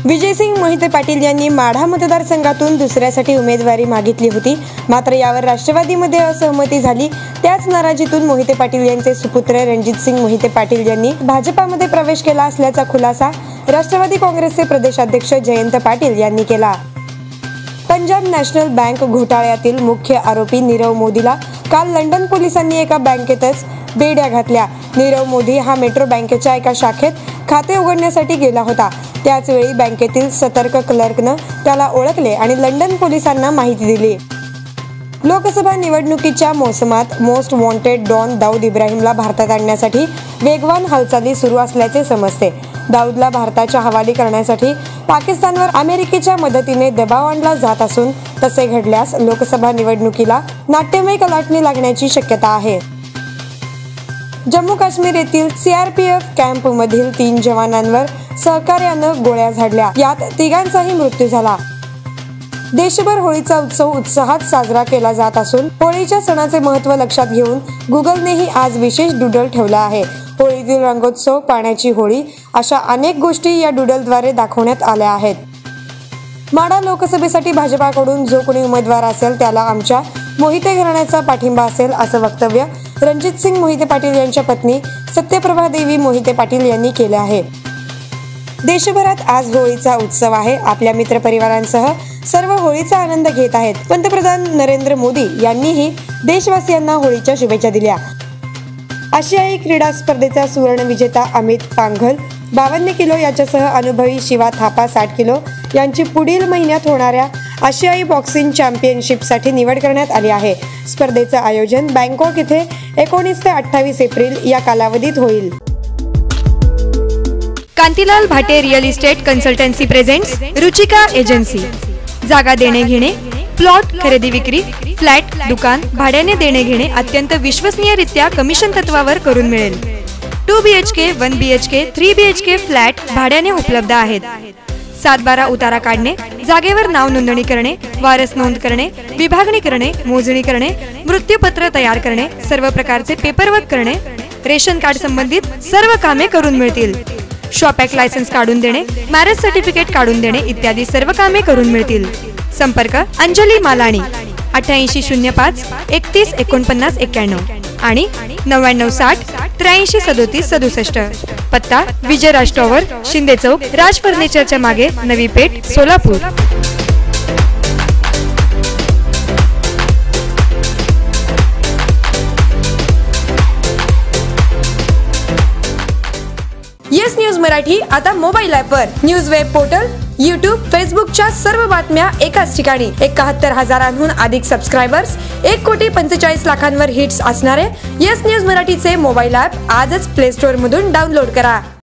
विजयसिंग मोहिते पाटील यांनी माढा मतदारसंघातून दुसऱ्यासाठी उमेदवारी मागितली होती, मात्र यावर राष्ट्रवादीमध्ये असहमती झाली। त्याच नाराजीतून मोहिते पाटील यांचे सुपुत्र रणजितसिंग मोहिते पाटील यांनी भाजपामध्ये प्रवेश केला असल्याचा खुलासा राष्ट्रवादी काँग्रेसचे प्रदेशाध्यक्ष जयंत पाटील यांनी केला। पंजाब नॅशनल बँक घोटाळ्यातील मुख्य आरोपी नीरव मोदीला काल लंडन पोलिसांनी एका बँकेतच बेड्या घातल्या। नीरव मोदी हा मेट्रो बँकेच्या एका शाखेत खाते उघडण्यासाठी गेला होता। त्याच वेळी बँकेतील सतर्क क्लर्कनं त्याला ओळखले आणि लंडन पोलिसांना माहिती दिली। लोकसभा निवडणुकीच्या मोसमात मोस्ट वॉन्टेड डॉन दाऊद इब्राहिमला भारतात आणण्यासाठी वेगवान हालचाली सुरू असल्याचे समजते। दाऊदला भारताच्या हवाली करण्यासाठी पाकिस्तानवर अमेरिकेच्या मदतीने दबाव आणला जात असून तसे घडल्यास लोकसभा निवडणुकीला नाट्यमय कलाटणी लागण्याची शक्यता आहे। जम्मू काश्मीर येथील सीआरपीएफ कॅम्प मधील 3 जवानांवर सहकार्यानं गोळ्या झाडल्या, यात 3घांचाही मृत्यू झाला। देशभर होळीचा उत्सव उत्साहात साजरा केला जात असून होळीच्या सणाचे महत्त्व लक्षात घेऊन गुगलनेही आज विशेष डूडल ठेवला आहे। होळीतील रंगोत्सव, पाण्याची होळी अशा अनेक गोष्टी या डूडलद्वारे दाखवण्यात आल्या आहेत। माढा लोकसभेसाठी भाजपाकडून जो कोणी उमेदवार असेल त्याला आमच्या मोहिते घराण्याचा पाठिंबा असेल, असं वक्तव्य रणजितसिंग मोहिते पाटील यांच्या पत्नी सत्यप्रभा देवी मोहिते पाटील यांनी केले आहे। देशभरात आज होळीचा उत्सव आहे। आपल्या मित्रपरिवारांसह सर्व होळीचा आनंद घेत आहेत। पंतप्रधान नरेंद्र मोदी यांनीही देशवासियांना होळीच्या शुभेच्छा दिल्या। आशियाई क्रीडा स्पर्धेचा सुवर्ण विजेता अमित पांघल 52 किलो याच्यासह अनुभवी शिवा थापा 60 किलो यांची पुढील महिन्यात होणाऱ्या आशियाई बॉक्सिंग चॅम्पियनशिपसाठी निवड करण्यात आली आहे। स्पर्धेचं आयोजन बँकॉक येथे 19 ते 28 एप्रिल या कालावधीत होईल। Kantilal Bhate real estate consultancy presents Ruchika agency. जागा देणे घेणे, प्लॉट खरेदी विक्री, फ्लॅट, दुकान भाड्याने देणे घेणे अत्यंत विश्वसनीयरित्या कमिशन तत्वावर करून मिळेल। 2 BHK, 1 BHK, 3 BHK फ्लॅट भाड्याने उपलब्ध आहेत। 7/12 उतारा काढणे, जागेवर नाव नोंदणी करणे, वारस नोंद करणे, विभागणी करणे, मोजणी करणे, मृत्यूपत्र तयार करणे, सर्व प्रकारचे पेपरवर्क करणे, रेशन कार्ड संबंधित सर्व कामे करून मिळतील। शॉप ॲक्ट लायसन्स काढून देणे, मॅरेज सर्टिफिकेट काढून देणे इत्यादी सर्व कामे करून मिळतील। संपर्क अंजली मालाणी 8805 31 49 91 आणि 99 60 83 37 67। पत्ता विजयराज टॉवर, शिंदे चौक, राज फर्निचरच्या मागे, नवी पेठ, सोलापूर। येस न्यूज मराठी आता मोबाईल ॲपवर न्यूज वेब पोर्टल, यूट्यूब, फेसबुकच्या सर्व बातम्या एकाच ठिकाणी। 71,000हून अधिक सबस्क्रायबर्स, 1,45,00,000वर हिट्स असणारे येस न्यूज मराठीचे मोबाईल ॲप आजच प्ले स्टोअर मधून डाउनलोड करा।